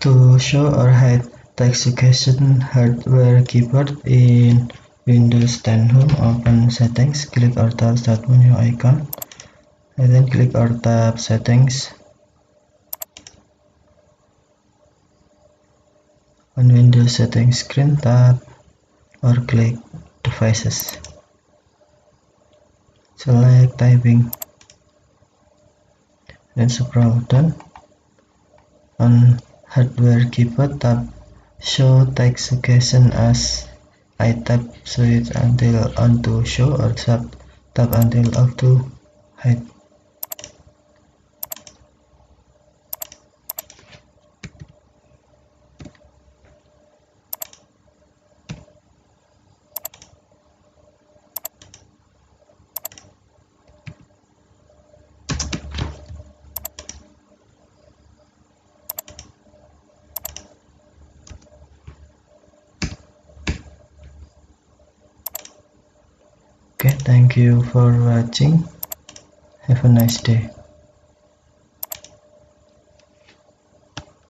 To show or hide text suggestion hardware keyboard in Windows 10 Home, open Settings, click or tap Start menu icon, and then click or tap Settings. On Windows settings screen, tap or click Devices. Select Typing, then scroll down. On hardware keyboard, tap Show text suggestion as I tap switch until on to show or tap until off to hide. Okay, thank you for watching. Have a nice day.